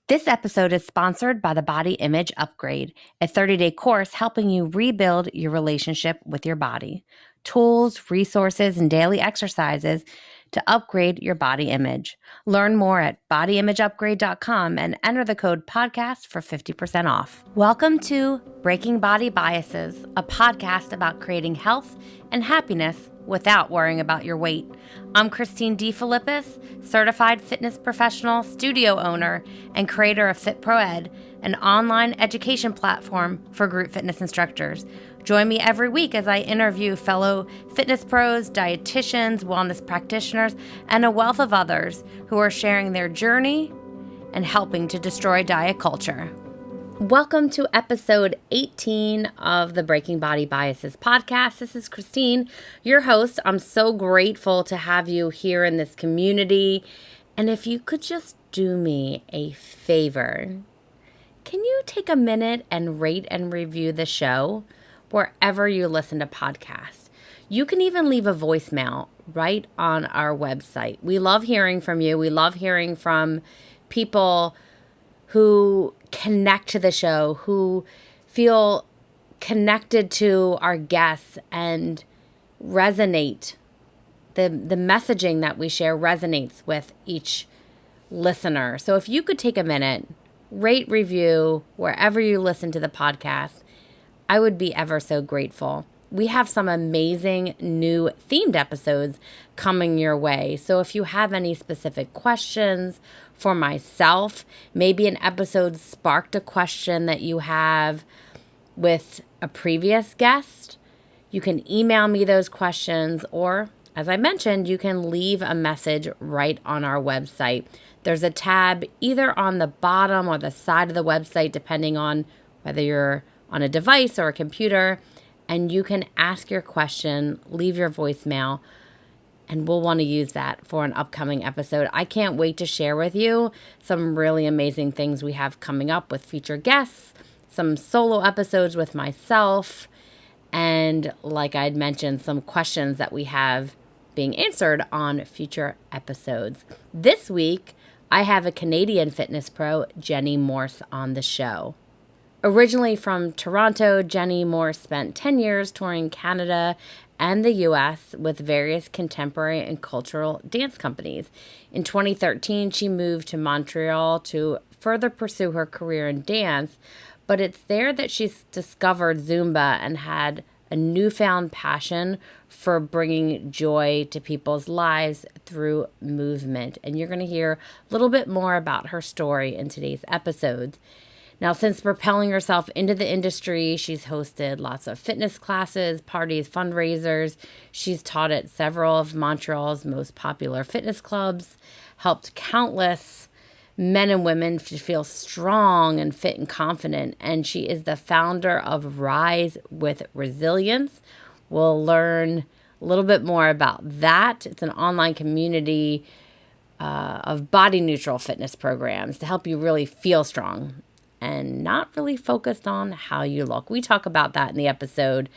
This episode is sponsored by the Body Image Upgrade, a 30-day course helping you rebuild your relationship with your body. Tools, resources, and daily exercises to upgrade your body image. Learn more at bodyimageupgrade.com and enter the code podcast for 50% off. Welcome to Breaking Body Biases, a podcast about creating health and happiness without worrying about your weight. I'm Christine DeFilippis, certified fitness professional, studio owner, and creator of FitPro Ed, an online education platform for group fitness instructors. Join me every week as I interview fellow fitness pros, dietitians, wellness practitioners, and a wealth of others who are sharing their journey and helping to destroy diet culture. Welcome to episode 18 of the Breaking Body Biases podcast. This is Christine, your host. I'm so grateful to have you here in this community. And if you could just do me a favor, can you take a minute and rate and review the show wherever you listen to podcasts? You can even leave a voicemail right on our website. We love hearing from you. We love hearing from people who connect to the show, who feel connected to our guests and resonate. The messaging that we share resonates with each listener. So if you could take a minute, rate, review wherever you listen to the podcast, I would be ever so grateful. We have some amazing new themed episodes coming your way. So if you have any specific questions for myself, maybe an episode sparked a question that you have with a previous guest, you can email me those questions, or as I mentioned, you can leave a message right on our website. There's a tab either on the bottom or the side of the website, depending on whether you're on a device or a computer, and you can ask your question, leave your voicemail, and we'll want to use that for an upcoming episode. I can't wait to share with you some really amazing things we have coming up with featured guests, some solo episodes with myself, and like I'd mentioned, some questions that we have being answered on future episodes. This week, I have a Canadian fitness pro, Jenni Morse, on the show. Originally from Toronto, Jenni Morse spent 10 years touring Canada and the U.S. with various contemporary and cultural dance companies. In 2013, she moved to Montreal to further pursue her career in dance, but it's there that she's discovered Zumba and had a newfound passion for bringing joy to people's lives through movement. And you're going to hear a little bit more about her story in today's episodes. Now, since propelling herself into the industry, she's hosted lots of fitness classes, parties, fundraisers. She's taught at several of Montreal's most popular fitness clubs, helped countless men and women to feel strong and fit and confident. And she is the founder of Rise with Resilience. We'll learn a little bit more about that. It's an online community of body neutral fitness programs to help you really feel strong and not really focused on how you look. We talk about that in the episode,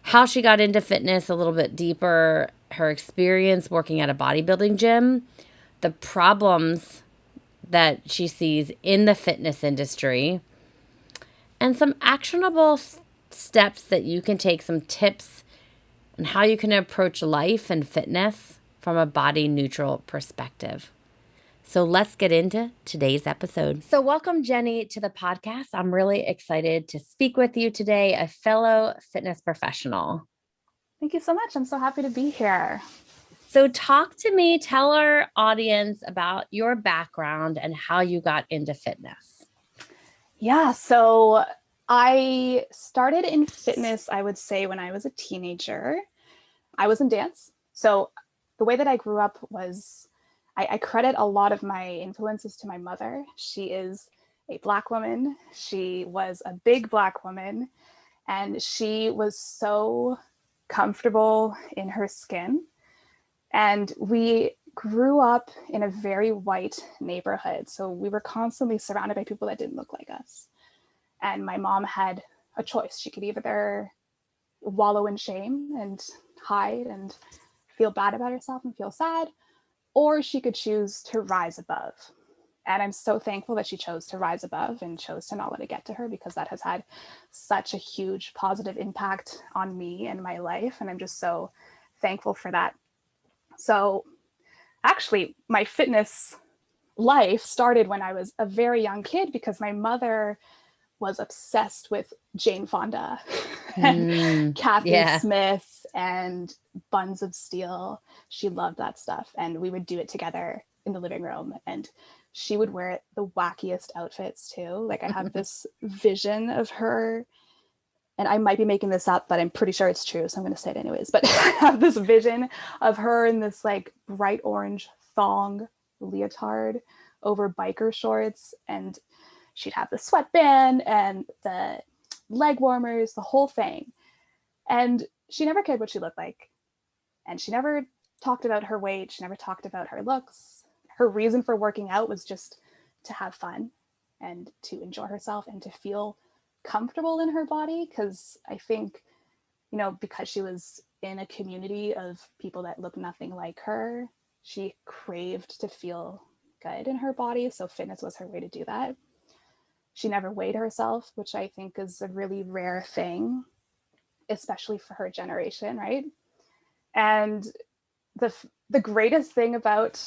how she got into fitness a little bit deeper, her experience working at a bodybuilding gym, the problems that she sees in the fitness industry, and some actionable steps that you can take, some tips on how you can approach life and fitness from a body neutral perspective. So let's get into today's episode. So welcome, Jenni, to the podcast. I'm really excited to speak with you today, a fellow fitness professional. Thank you so much. I'm so happy to be here. So talk to me, tell our audience about your background and how you got into fitness. Yeah, so I started in fitness, I would say, when I was a teenager. I was in dance. So the way that I grew up was I credit a lot of my influences to my mother. She is a Black woman. She was a big Black woman, and she was so comfortable in her skin. And we grew up in a very white neighborhood. So we were constantly surrounded by people that didn't look like us. And my mom had a choice. She could either wallow in shame and hide and feel bad about herself and feel sad, or she could choose to rise above. And I'm so thankful that she chose to rise above and chose to not let it get to her, because that has had such a huge positive impact on me and my life. And I'm just so thankful for that. So actually, my fitness life started when I was a very young kid, because my mother was obsessed with Jane Fonda and Kathy Yeah. Smith and Buns of Steel. She loved that stuff. And we would do it together in the living room. And she would wear the wackiest outfits too. Like, I have this vision of her, and I might be making this up, but I'm pretty sure it's true, so I'm going to say it anyways. But I have this vision of her in this like bright orange thong leotard over biker shorts, and she'd have the sweatband and the leg warmers, the whole thing. And she never cared what she looked like. And she never talked about her weight. She never talked about her looks. Her reason for working out was just to have fun and to enjoy herself and to feel comfortable in her body. Because I think, you know, because she was in a community of people that look nothing like her, she craved to feel good in her body. So fitness was her way to do that. She never weighed herself, which I think is a really rare thing, especially for her generation, right? And the greatest thing about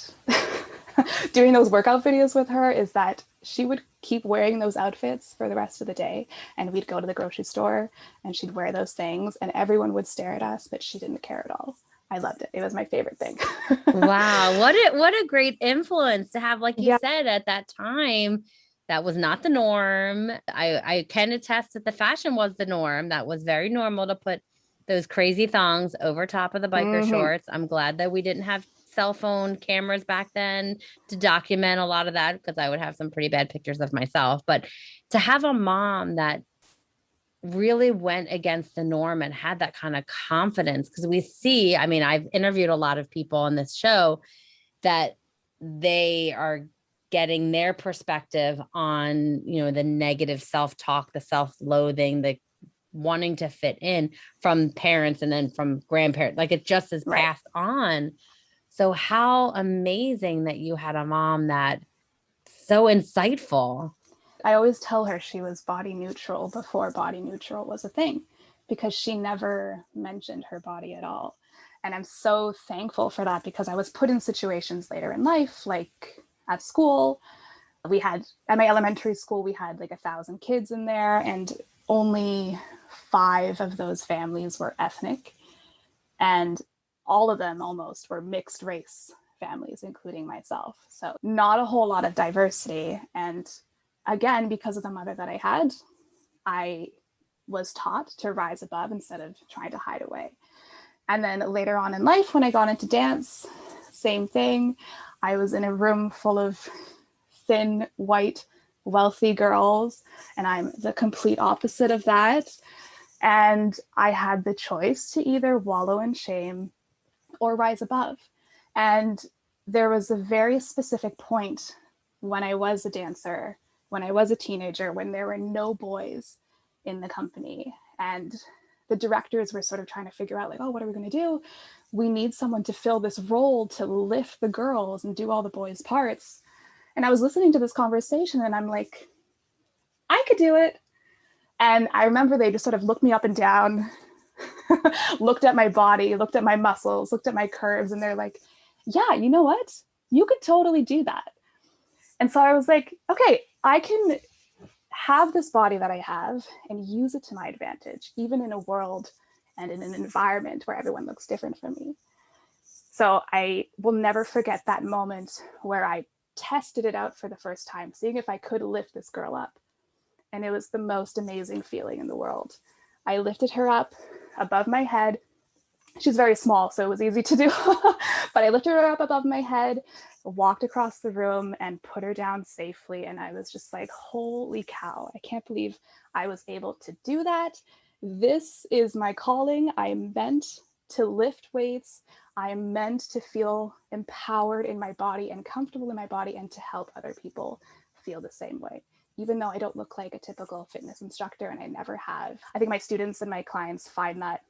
doing those workout videos with her is that she would keep wearing those outfits for the rest of the day, and we'd go to the grocery store and she'd wear those things and everyone would stare at us, but she didn't care at all. I loved it. It was my favorite thing. Wow. What a great influence to have, like you Yeah. said, at that time. That was not the norm. I can attest that the fashion was the norm. That was very normal to put those crazy thongs over top of the biker Mm-hmm. shorts. I'm glad that we didn't have cell phone cameras back then to document a lot of that, because I would have some pretty bad pictures of myself. But to have a mom that really went against the norm and had that kind of confidence, because we see, I mean, I've interviewed a lot of people on this show that they are getting their perspective on, you know, the negative self-talk, the self-loathing, the wanting to fit in from parents and then from grandparents. Like, it just is Right. passed on. So how amazing that you had a mom that so insightful. I always tell her she was body neutral before body neutral was a thing, because she never mentioned her body at all. And I'm so thankful for that, because I was put in situations later in life, like at school. We had, at my elementary school, we had like 1,000 kids in there, and only 5 of those families were ethnic. And all of them almost were mixed race families, including myself. So not a whole lot of diversity. And again, because of the mother that I had, I was taught to rise above instead of trying to hide away. And then later on in life, when I got into dance, same thing. I was in a room full of thin, white, wealthy girls, and I'm the complete opposite of that. And I had the choice to either wallow in shame or rise above. And there was a very specific point when I was a dancer, when I was a teenager, when there were no boys in the company. And the directors were sort of trying to figure out, like, oh, what are we going to do? We need someone to fill this role to lift the girls and do all the boys' parts. And I was listening to this conversation and I'm like, I could do it. And I remember they just sort of looked me up and down, looked at my body, looked at my muscles, looked at my curves, and they're like, yeah, you know what? You could totally do that. And so I was like, okay, I can have this body that I have and use it to my advantage, even in a world and in an environment where everyone looks different from me. So I will never forget that moment where I tested it out for the first time, seeing if I could lift this girl up. And it was the most amazing feeling in the world. I lifted her up above my head. She's very small, so it was easy to do. But I lifted her up above my head, walked across the room, and put her down safely. And I was just like, holy cow, I can't believe I was able to do that. This is my calling. I am meant to lift weights. I am meant to feel empowered in my body and comfortable in my body, and to help other people feel the same way. Even though I don't look like a typical fitness instructor, and I never have. I think my students and my clients find that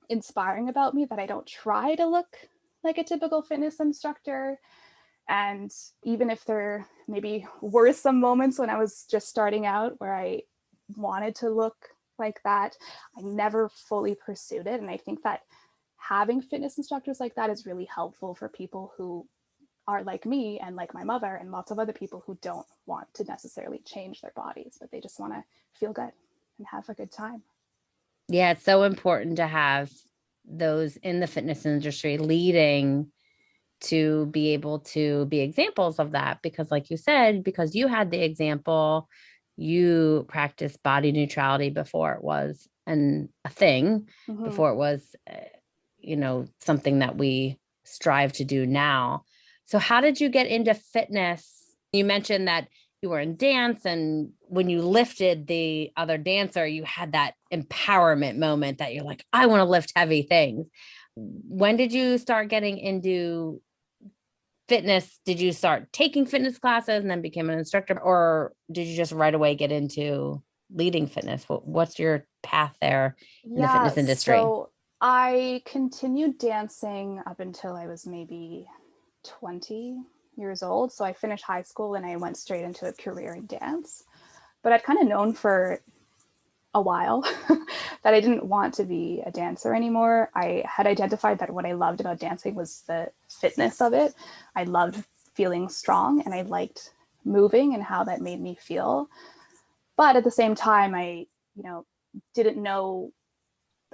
inspiring about me, that I don't try to look like a typical fitness instructor. And even if there maybe were some moments when I was just starting out where I wanted to look like that, I never fully pursued it. And I think that having fitness instructors like that is really helpful for people who are like me and like my mother and lots of other people who don't want to necessarily change their bodies, but they just want to feel good and have a good time. Yeah, it's so important to have those in the fitness industry leading to be able to be examples of that. Because, like you said, because you had the example, you practiced body neutrality before it was a thing, Mm-hmm. before it was, something that we strive to do now. So, how did you get into fitness? You mentioned that you were in dance, and when you lifted the other dancer, you had that empowerment moment that you're like, I want to lift heavy things. When did you start getting into fitness? Did you start taking fitness classes and then became an instructor, or did you just right away get into leading fitness? What's your path there in the Yeah, fitness industry? so I continued dancing up until I was maybe 20 years old. So I finished high school and I went straight into a career in dance. But I'd kind of known for a while that I didn't want to be a dancer anymore. I had identified that what I loved about dancing was the fitness of it. I loved feeling strong and I liked moving and how that made me feel. But at the same time, you know, didn't know,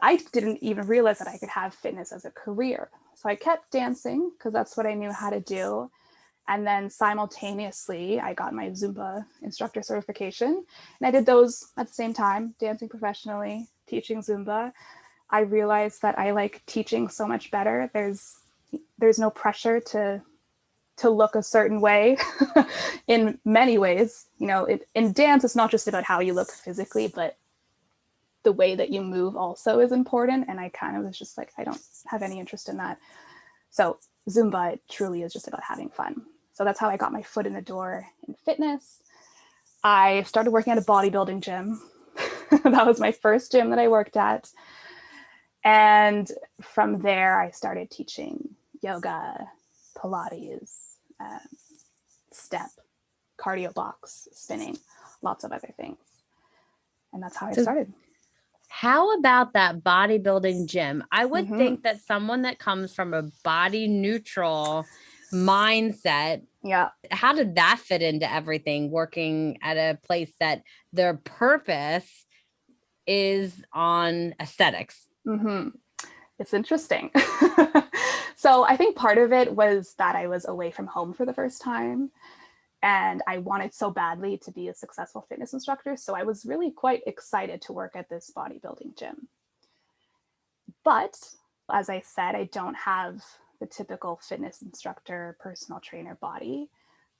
I didn't even realize that I could have fitness as a career. So I kept dancing because that's what I knew how to do. And then simultaneously, I got my Zumba instructor certification. And I did those at the same time, dancing professionally, teaching Zumba. I realized that I like teaching so much better. There's no pressure to look a certain way in many ways. In dance, it's not just about how you look physically, but the way that you move also is important. And I kind of was just like, I don't have any interest in that. So Zumba truly is just about having fun. So that's how I got my foot in the door in fitness. I started working at a bodybuilding gym. That was my first gym that I worked at. And from there, I started teaching yoga, Pilates, step, cardio box, spinning, lots of other things. And that's how I So, started. how about that bodybuilding gym? I would Mm-hmm. think that someone that comes from a body neutral mindset, Yeah. how did that fit into everything, working at a place that their purpose is on aesthetics? Mm-hmm. It's interesting. So I think part of it was that I was away from home for the first time and I wanted so badly to be a successful fitness instructor. So I was really quite excited to work at this bodybuilding gym. But as I said, I don't have the typical fitness instructor, personal trainer body.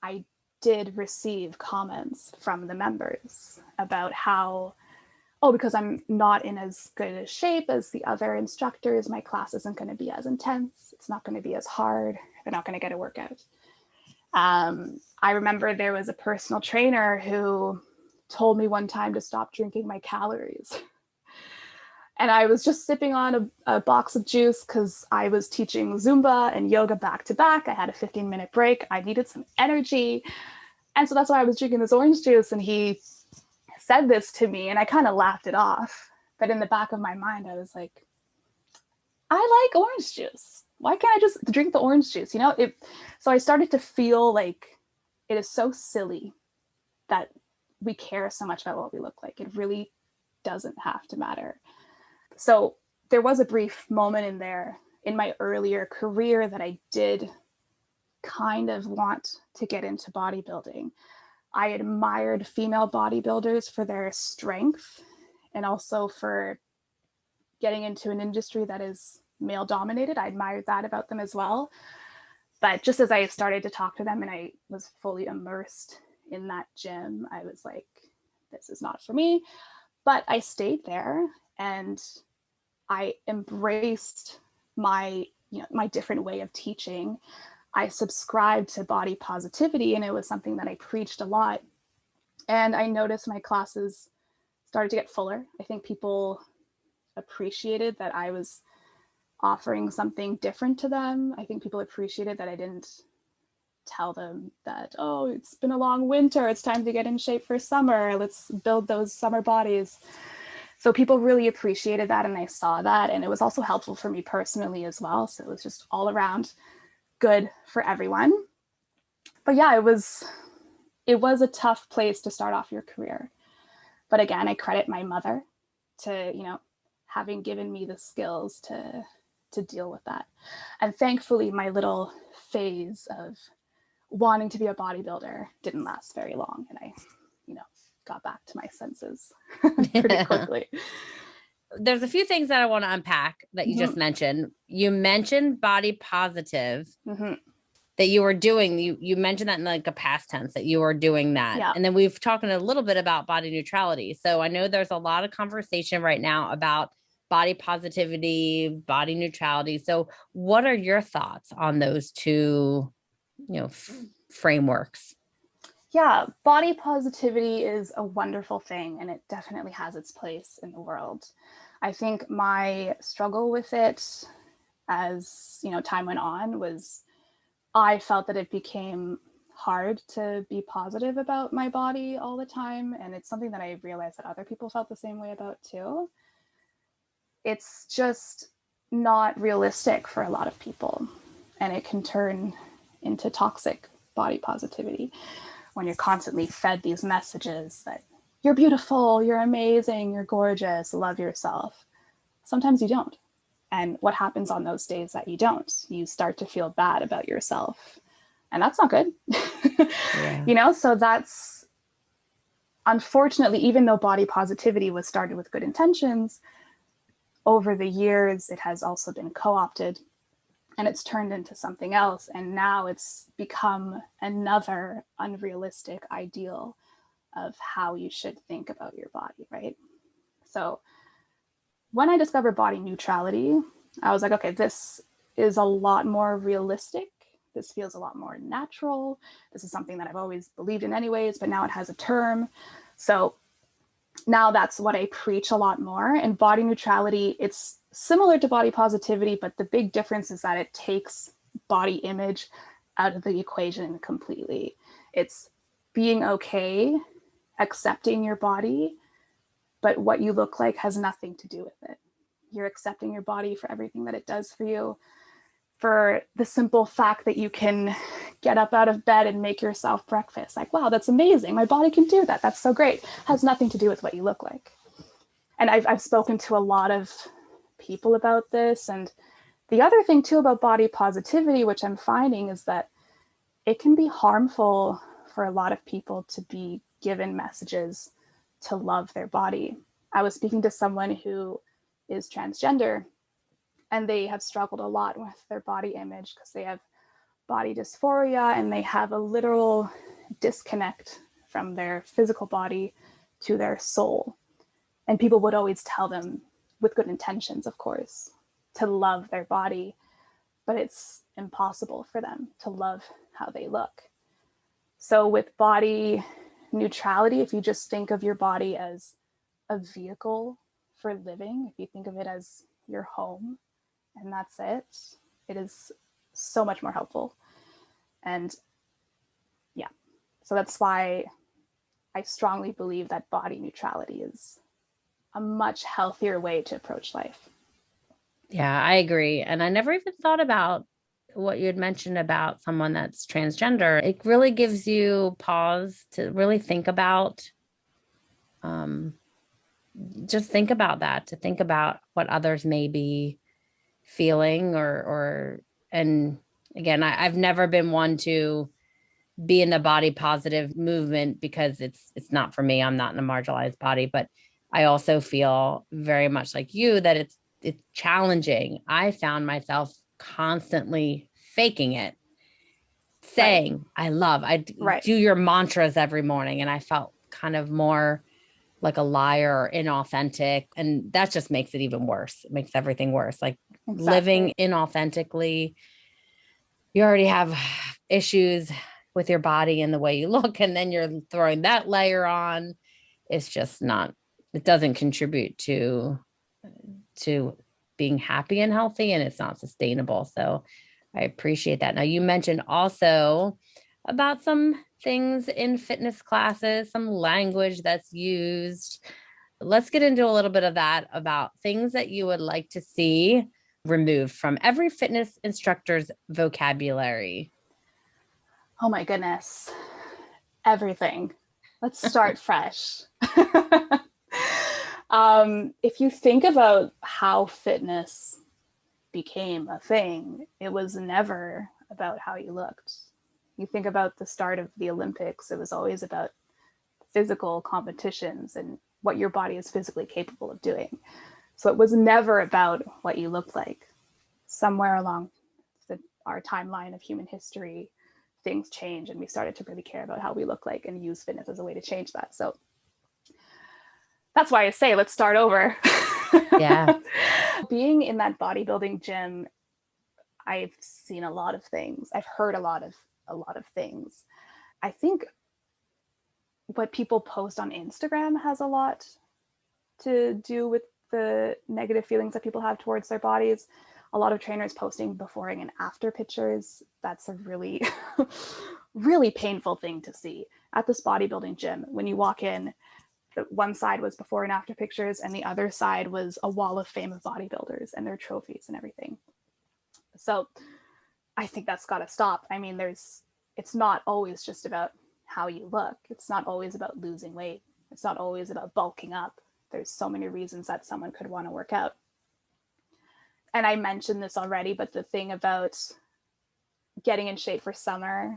I did receive comments from the members about how, oh, because I'm not in as good a shape as the other instructors, my class isn't going to be as intense. It's not going to be as hard. They're not going to get a workout. I remember there was a personal trainer who told me one time to stop drinking my calories. And I was just sipping on a box of juice because I was teaching Zumba and yoga back to back. I had a 15-minute break. I needed some energy. And so that's why I was drinking this orange juice. And he said this to me and I kind of laughed it off. But in the back of my mind, I was like, I like orange juice. Why can't I just drink the orange juice? So I started to feel like it is so silly that we care so much about what we look like. It really doesn't have to matter. So there was a brief moment in there in my earlier career that I did kind of want to get into bodybuilding. I admired female bodybuilders for their strength and also for getting into an industry that is male dominated. I admired that about them as well. But just as I started to talk to them and I was fully immersed in that gym, I was like, this is not for me. But I stayed there and I embraced my different way of teaching. I subscribed to body positivity and it was something that I preached a lot. And I noticed my classes started to get fuller. I think people appreciated that I was offering something different to them. I think people appreciated that I didn't tell them that, oh, it's been a long winter, it's time to get in shape for summer, let's build those summer bodies. So people really appreciated that, and I saw that, and it was also helpful for me personally as well. So it was just all around good for everyone. But yeah, it was a tough place to start off your career. But again, I credit my mother to, having given me the skills to deal with that. And thankfully, my little phase of wanting to be a bodybuilder didn't last very long, and I, got back to my senses pretty quickly. There's a few things that I want to unpack that you just mentioned. You mentioned body positive that you were doing. You mentioned that in like a past tense that you were doing that. Yeah. And then we've talked a little bit about body neutrality. So I know there's a lot of conversation right now about body positivity, body neutrality. So what are your thoughts on those two, frameworks? Yeah, body positivity is a wonderful thing, and it definitely has its place in the world. I think my struggle with it as, time went on was I felt that it became hard to be positive about my body all the time, and it's something that I realized that other people felt the same way about too. It's just not realistic for a lot of people, and it can turn into toxic body positivity when you're constantly fed these messages that you're beautiful, you're amazing, you're gorgeous, love yourself. Sometimes you don't. And what happens on those days that you don't? You start to feel bad about yourself. And that's not good. Yeah. So that's, unfortunately, even though body positivity was started with good intentions, over the years, it has also been co-opted, and it's turned into something else. And now it's become another unrealistic ideal of how you should think about your body, right? So when I discovered body neutrality, I was like, okay, this is a lot more realistic. This feels a lot more natural. This is something that I've always believed in anyways, but now it has a term. So now that's what I preach a lot more. And body neutrality, it's similar to body positivity, but the big difference is that it takes body image out of the equation completely. It's being okay, accepting your body, but what you look like has nothing to do with it. You're accepting your body for everything that it does for you, for the simple fact that you can get up out of bed and make yourself breakfast. Like, wow, that's amazing. My body can do that. That's so great. Has nothing to do with what you look like. And I've spoken to a lot of people about this. And the other thing too about body positivity, which I'm finding, is that it can be harmful for a lot of people to be given messages to love their body. I was speaking to someone who is transgender, and they have struggled a lot with their body image because they have body dysphoria, and they have a literal disconnect from their physical body to their soul. And people would always tell them, with good intentions, of course, to love their body, but it's impossible for them to love how they look. So with body neutrality, if you just think of your body as a vehicle for living, if you think of it as your home and that's it, it is so much more helpful. And yeah, so that's why I strongly believe that body neutrality is a much healthier way to approach life. Yeah, I agree. And I never even thought about what you had mentioned about someone that's transgender. It really gives you pause to really think about, um, just think about that, to think about what others may be feeling and again, I've never been one to be in the body positive movement because it's not for me. I'm not in a marginalized body, but I also feel very much like you that it's challenging. I found myself constantly faking it, saying I Right. do your mantras every morning, and I felt kind of more like a liar or inauthentic, and that just makes it even worse. It makes everything worse. Like living inauthentically, you already have issues with your body and the way you look, and then you're throwing that layer on. It's just not, it doesn't contribute to being happy and healthy, and it's not sustainable. So I appreciate that. Now you mentioned also about some things in fitness classes, some language that's used. Let's get into a little bit of that about things that you would like to see removed from every fitness instructor's vocabulary. Oh my goodness. Everything. Let's start fresh. If you think about how fitness became a thing, it was never about how you looked. You think about the start of the Olympics, it was always about physical competitions and what your body is physically capable of doing. So it was never about what you looked like. Somewhere along our timeline of human history, things change and we started to really care about how we look like and use fitness as a way to change that. So that's why I say let's start over. Yeah. Being in that bodybuilding gym, I've seen a lot of things. I've heard a lot of things. I think what people post on Instagram has a lot to do with the negative feelings that people have towards their bodies. A lot of trainers posting before and after pictures. That's a really, really painful thing to see at this bodybuilding gym. When you walk in, one side was before and after pictures, and the other side was a wall of fame of bodybuilders and their trophies and everything. So I think that's got to stop. I mean, it's not always just about how you look. It's not always about losing weight. It's not always about bulking up. There's so many reasons that someone could want to work out. And I mentioned this already, but the thing about getting in shape for summer,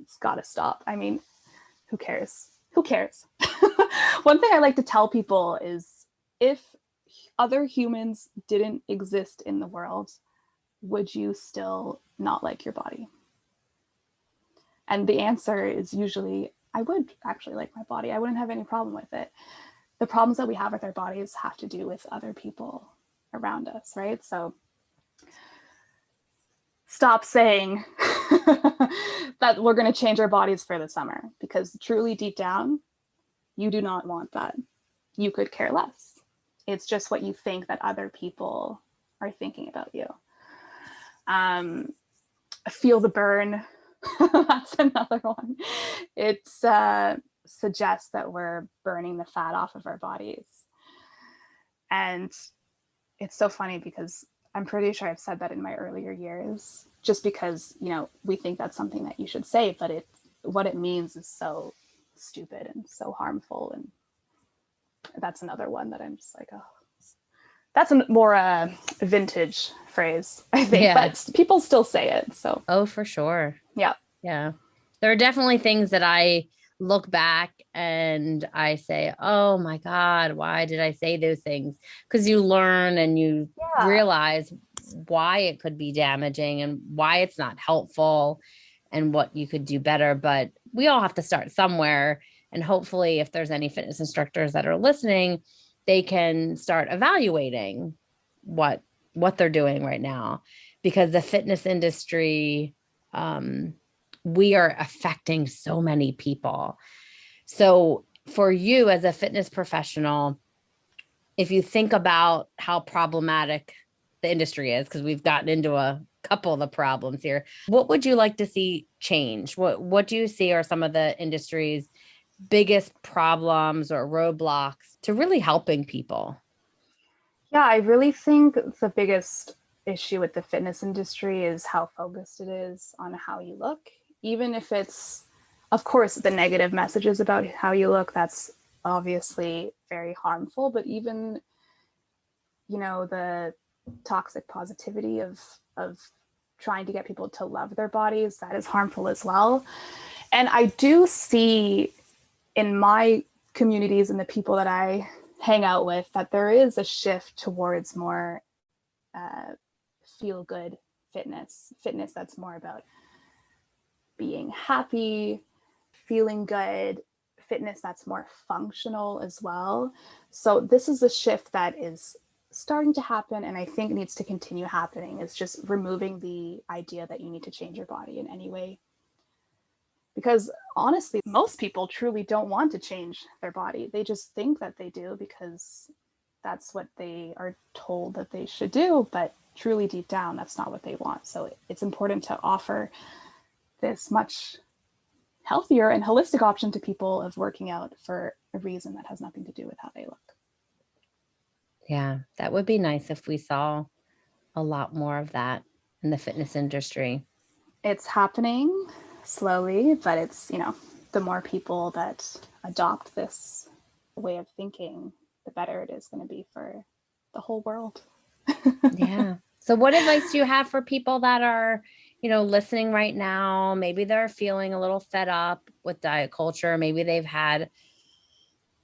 it's got to stop. I mean, who cares? Who cares? One thing I like to tell people is if other humans didn't exist in the world, would you still not like your body? And the answer is usually, I would actually like my body. I wouldn't have any problem with it. The problems that we have with our bodies have to do with other people around us, right? So stop saying that we're going to change our bodies for the summer, because truly deep down, you do not want that. You could care less. It's just what you think that other people are thinking about you. Feel the burn. That's another one. It suggests that we're burning the fat off of our bodies. And it's so funny because I'm pretty sure I've said that in my earlier years, just because, you know, we think that's something that you should say, but what it means is so stupid and so harmful. And that's another one that I'm just like, oh, that's a more vintage phrase, I think, Yeah. but people still say it. So, Oh, for sure. yeah. Yeah. There are definitely things that I look back and I say, oh my God, why did I say those things? Because you learn and you realize why it could be damaging and why it's not helpful and what you could do better. But we all have to start somewhere. And hopefully, if there's any fitness instructors that are listening, they can start evaluating what they're doing right now, because the fitness industry, we are affecting so many people. So for you as a fitness professional, if you think about how problematic the industry is, because we've gotten into a couple of the problems here, what would you like to see change? What do you see are some of the industry's biggest problems or roadblocks to really helping people? Yeah, I really think the biggest issue with the fitness industry is how focused it is on how you look. Even if it's, of course, the negative messages about how you look, that's obviously very harmful. But even, you know, the toxic positivity of trying to get people to love their bodies, that is harmful as well. And I do see in my communities and the people that I hang out with that there is a shift towards more feel good fitness that's more about being happy, feeling good, fitness that's more functional as well. So this is a shift that is starting to happen, and I think needs to continue happening, is just removing the idea that you need to change your body in any way. Because honestly, most people truly don't want to change their body. They just think that they do because that's what they are told that they should do. But truly deep down, that's not what they want. So it's important to offer this much healthier and holistic option to people of working out for a reason that has nothing to do with how they look. Yeah, that would be nice if we saw a lot more of that in the fitness industry. It's happening slowly, but it's, the more people that adopt this way of thinking, the better it is going to be for the whole world. Yeah. So what advice do you have for people that are, listening right now? Maybe they're feeling a little fed up with diet culture. Maybe they've had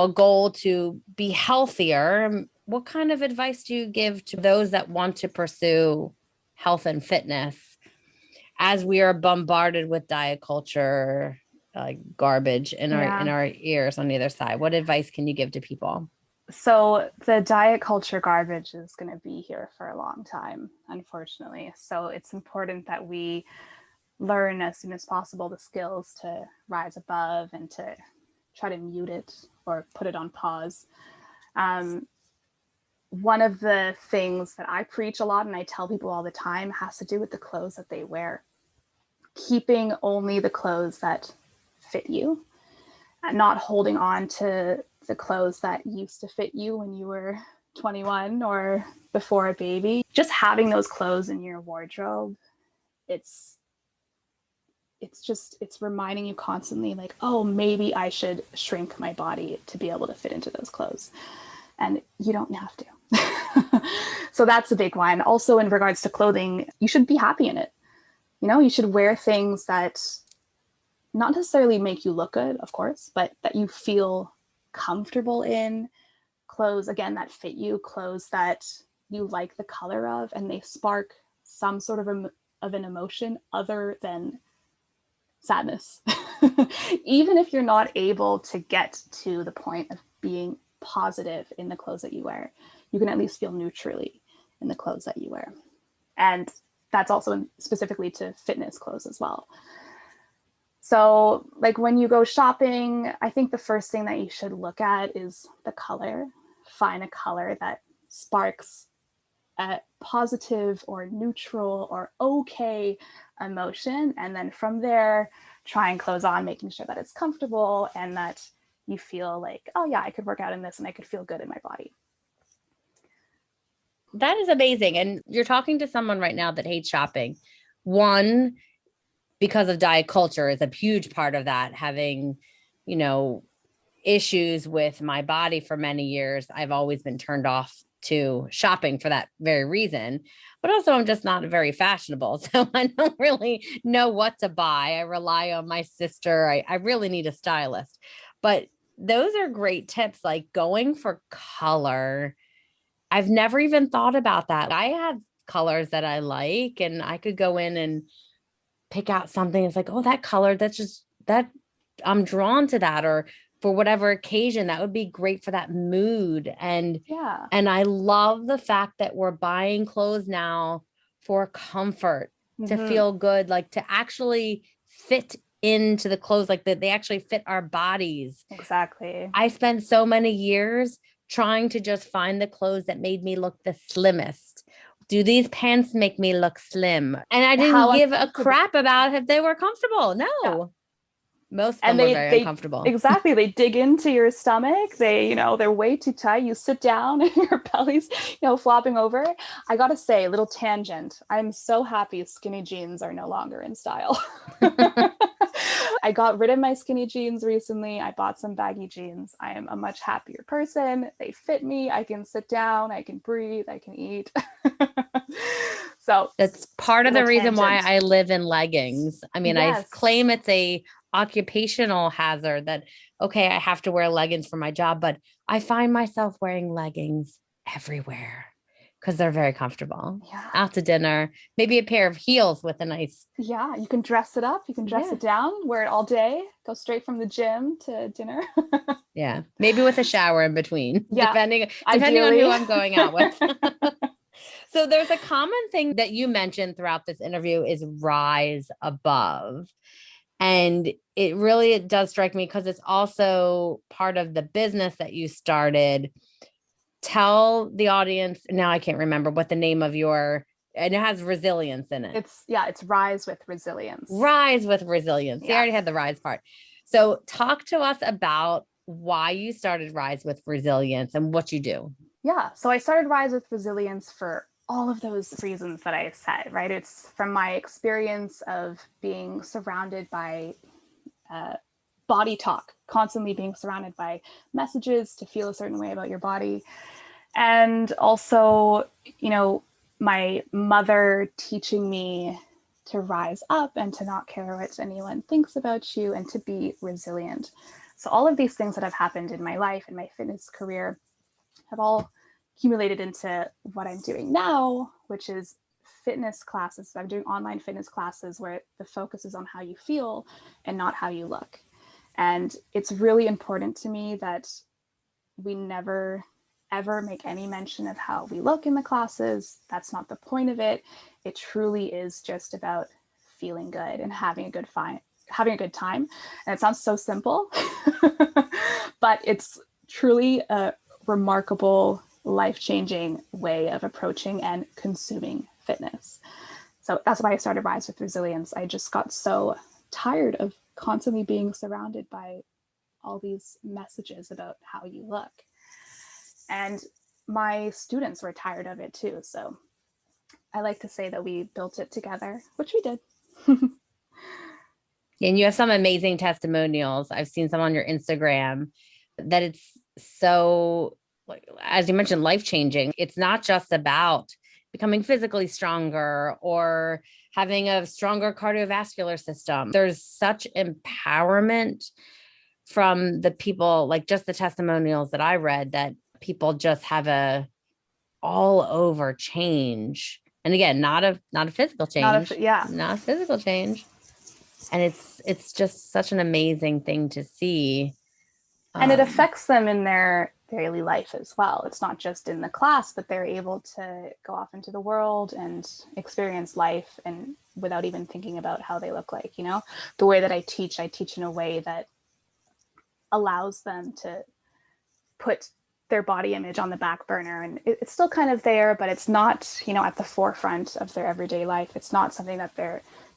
a goal to be healthier. What kind of advice do you give to those that want to pursue health and fitness as we are bombarded with diet culture, garbage in our ears on either side? What advice can you give to people? So the diet culture garbage is going to be here for a long time, unfortunately. So it's important that we learn as soon as possible the skills to rise above and to try to mute it or put it on pause. One of the things that I preach a lot and I tell people all the time has to do with the clothes that they wear. Keeping only the clothes that fit you, and not holding on to the clothes that used to fit you when you were 21 or before a baby. Just having those clothes in your wardrobe, it's reminding you constantly like, oh, maybe I should shrink my body to be able to fit into those clothes. And you don't have to. So that's a big one. Also, in regards to clothing, you should be happy in it. You should wear things that not necessarily make you look good, of course, but that you feel comfortable in. Clothes, again, that fit you, clothes that you like the color of, and they spark some sort of an emotion other than sadness. Even if you're not able to get to the point of being positive in the clothes that you wear, you can at least feel neutrally in the clothes that you wear. And that's also specifically to fitness clothes as well. So like when you go shopping, I think the first thing that you should look at is the color. Find a color that sparks a positive or neutral or okay emotion. And then from there, try and close on, making sure that it's comfortable and that you feel like, oh yeah, I could work out in this and I could feel good in my body. That is amazing. And you're talking to someone right now that hates shopping. One, because of diet culture is a huge part of that. Having, issues with my body for many years, I've always been turned off to shopping for that very reason. But also I'm just not very fashionable. So I don't really know what to buy. I rely on my sister. I really need a stylist. But those are great tips, like going for color. I've never even thought about that. I have colors that I like, and I could go in and pick out something. It's like, oh, that color, that's just that I'm drawn to that, or for whatever occasion, that would be great for that mood. And I love the fact that we're buying clothes now for comfort, to feel good, like to actually fit into the clothes, like that they actually fit our bodies. Exactly. I spent so many years trying to just find the clothes that made me look the slimmest. Do these pants make me look slim? And I didn't give a crap about if they were comfortable. No. Yeah. Most of them were very uncomfortable. Exactly. They dig into your stomach. They're way too tight. You sit down and your belly's, flopping over. I got to say, little tangent. I'm so happy skinny jeans are no longer in style. I got rid of my skinny jeans recently. I bought some baggy jeans. I am a much happier person. They fit me. I can sit down. I can breathe. I can eat. So that's part of the reason why I live in leggings. I mean, yes. I claim it's a occupational hazard that, okay, I have to wear leggings for my job, but I find myself wearing leggings everywhere because they're very comfortable. Yeah. Out to dinner, maybe a pair of heels with a nice. Yeah, you can dress it up. You can dress it down, wear it all day, go straight from the gym to dinner. Yeah, maybe with a shower in between, depending on Ideally. who I'm going out with. So there's a common thing that you mentioned throughout this interview is rise above. And it does strike me because it's also part of the business that you started. Tell the audience, now I can't remember what the name of your And it has resilience in it. It's rise with resilience. Rise with resilience. Yeah. You already had the rise part. So talk to us about why you started Rise with Resilience and what you do. Yeah. So I started Rise with Resilience for all of those reasons that I said, right? It's from my experience of being surrounded by body talk, constantly being surrounded by messages to feel a certain way about your body. And also, my mother teaching me to rise up and to not care what anyone thinks about you and to be resilient. So all of these things that have happened in my life and my fitness career have all accumulated into what I'm doing now, which is fitness classes. So I'm doing online fitness classes where the focus is on how you feel and not how you look. And it's really important to me that we never ever make any mention of how we look in the classes. That's not the point of it. It truly is just about feeling good and having a good time. And it sounds so simple, but it's truly a remarkable, life-changing way of approaching and consuming fitness. So that's why I started Rise with Resilience. I just got so tired of constantly being surrounded by all these messages about how you look. And my students were tired of it too. So I like to say that we built it together, which we did. And you have some amazing testimonials. I've seen some on your Instagram that it's so, as you mentioned, life-changing. It's not just about becoming physically stronger or having a stronger cardiovascular system. There's such empowerment from the people, like just the testimonials that I read, that people just have a all over change. And again, not a physical change, not a physical change. And it's just such an amazing thing to see. And it affects them in their daily life as well. It's not just in the class, but they're able to go off into the world and experience life and without even thinking about how they look like, the way that I teach in a way that allows them to put their body image on the back burner. And it's still kind of there, but it's not, at the forefront of their everyday life. It's not something that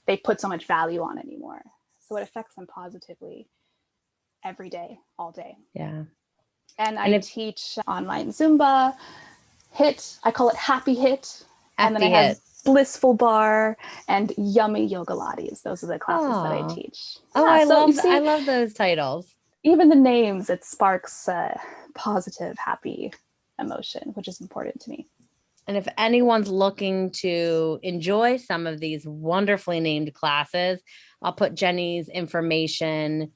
they put so much value on anymore. So it affects them positively every day, all day. Yeah. And I teach online Zumba, HIIT. I call it Happy HIIT. And then I have Blissful Bar and Yummy Yoga Lattes. Those are the classes that I teach. Oh, I love those titles. Even the names, it sparks positive, happy emotion, which is important to me. And if anyone's looking to enjoy some of these wonderfully named classes, I'll put Jenni's information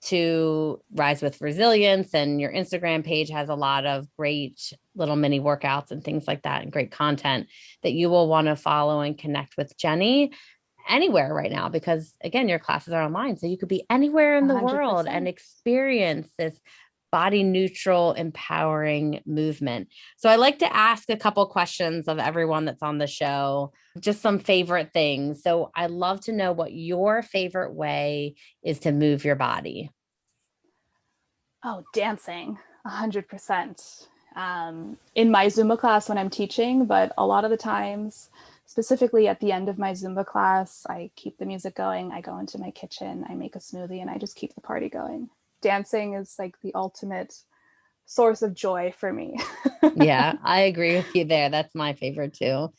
to Rise with Resilience, and your Instagram page has a lot of great little mini workouts and things like that, and great content that you will want to follow and connect with Jenni anywhere right now, because again, your classes are online, so you could be anywhere in the 100%. World and experience this body neutral, empowering movement. So I like to ask a couple questions of everyone that's on the show, just some favorite things. So I love to know what your favorite way is to move your body. Oh, dancing, 100%. In my Zumba class when I'm teaching, but a lot of the times, specifically at the end of my Zumba class, I keep the music going. I go into my kitchen, I make a smoothie, and I just keep the party going. Dancing is like the ultimate source of joy for me. Yeah, I agree with you there. That's my favorite too.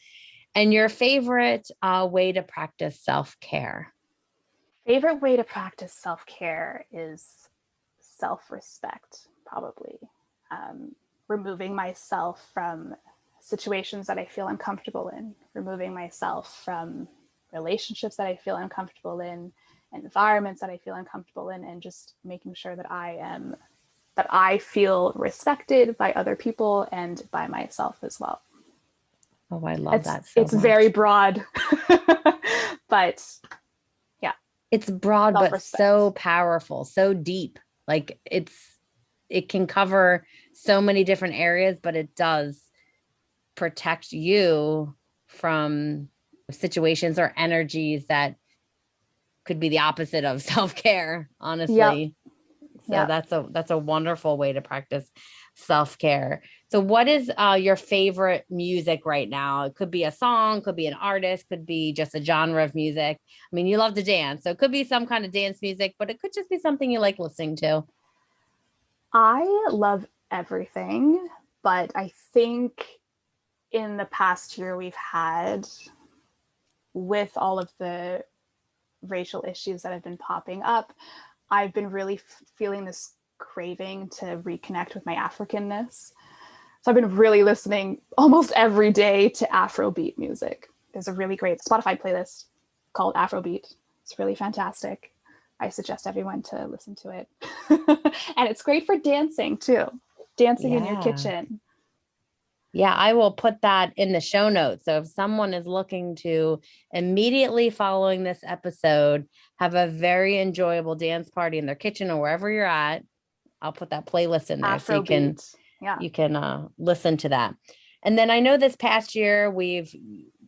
And your favorite way to practice self-care? Favorite way to practice self-care is self-respect, probably. Removing myself from situations that I feel uncomfortable in, removing myself from relationships that I feel uncomfortable in, environments that I feel uncomfortable in, and just making sure that I feel respected by other people and by myself as well. Oh, I love that so much. It's much. Very broad, but yeah. It's broad, but so powerful, so deep. Like it can cover so many different areas, but it does protect you from situations or energies that could be the opposite of self-care, honestly. Yep. So that's a wonderful way to practice self-care. So what is your favorite music right now? It could be a song, could be an artist, could be just a genre of music. I mean, you love to dance, so it could be some kind of dance music, but it could just be something you like listening to. I love everything, but I think in the past year we've had, with all of the racial issues that have been popping up, I've been really feeling this craving to reconnect with my Africanness. So I've been really listening almost every day to Afrobeat music. There's a really great Spotify playlist called Afrobeat. It's really fantastic. I suggest everyone to listen to it. And it's great for dancing too. Dancing in your kitchen. Yeah, I will put that in the show notes. So if someone is looking to immediately following this episode, have a very enjoyable dance party in their kitchen or wherever you're at, I'll put that playlist in there Afrobeat. so you can listen to that. And then I know this past year, we've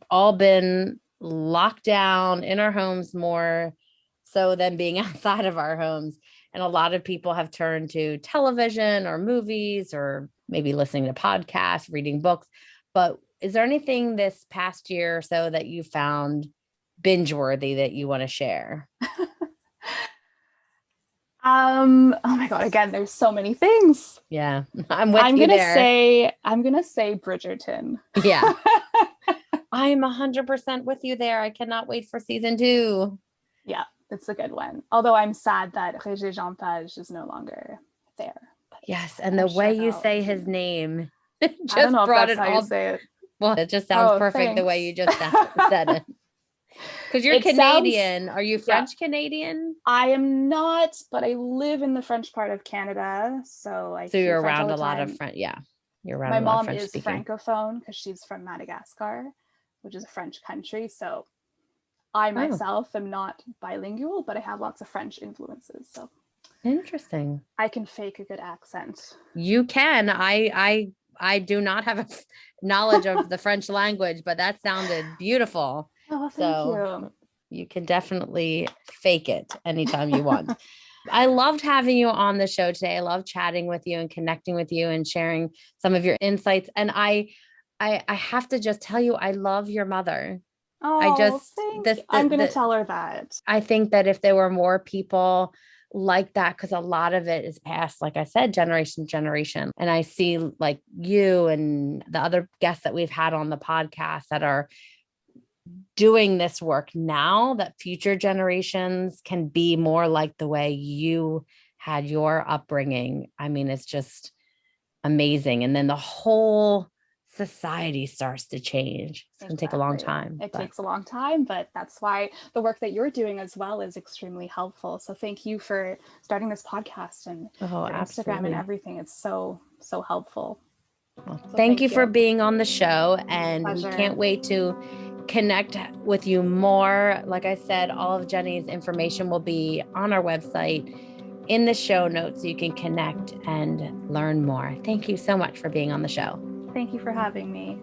all been locked down in our homes more so than being outside of our homes. And a lot of people have turned to television or movies or maybe listening to podcasts, reading books. But is there anything this past year or so that you found binge-worthy that you want to share? Oh my God, again, there's so many things. Yeah, I'm gonna there. I'm going to say Bridgerton. Yeah. I'm 100% with you there. I cannot wait for season 2. Yeah, it's a good one. Although I'm sad that Régé Jean Page is no longer there. Yes, and the way you say his name just I don't know if that's how you say it. Well, it just sounds perfect thanks. The way you just said it. Because you're Canadian. Are you French Canadian? I am not, but I live in the French part of Canada. So you're around a lot of French. Yeah. You're around My a lot mom of French is speaking. Francophone because she's from Madagascar, which is a French country. So I myself am not bilingual, but I have lots of French influences. So interesting. I can fake a good accent. You can. I do not have a knowledge of the French language, but that sounded beautiful. Oh, thank you. You can definitely fake it anytime you want. I loved having you on the show today. I love chatting with you and connecting with you and sharing some of your insights. And I have to just tell you, I love your mother. Oh, I'm going to tell her that. I think that if there were more people like that, because a lot of it is passed, like I said, generation to generation. And I see like you and the other guests that we've had on the podcast that are doing this work now, that future generations can be more like the way you had your upbringing. I mean, it's just amazing. And then the whole society starts to change. It's going to take a long time. It takes a long time, but that's why the work that you're doing as well is extremely helpful. So thank you for starting this podcast and your Instagram and everything. It's so helpful. Well, thank you for being on the show, and we can't wait to connect with you more. Like I said, all of Jenni's information will be on our website in the show notes so you can connect and learn more. Thank you so much for being on the show. Thank you for having me.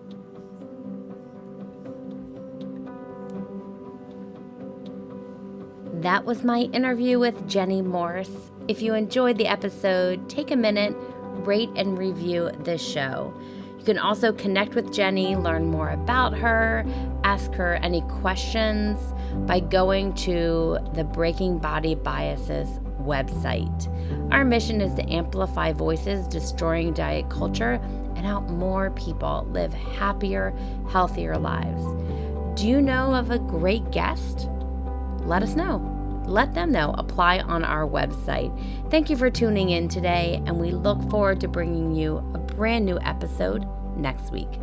That was my interview with Jenni Morse. If you enjoyed the episode, take a minute, rate and review this show. You can also connect with Jenni, learn more about her, ask her any questions by going to the Breaking Body Biases website. Our mission is to amplify voices destroying diet culture and help more people live happier, healthier lives. Do you know of a great guest? Let us know. Let them know. Apply on our website. Thank you for tuning in today, and we look forward to bringing you a brand new episode next week.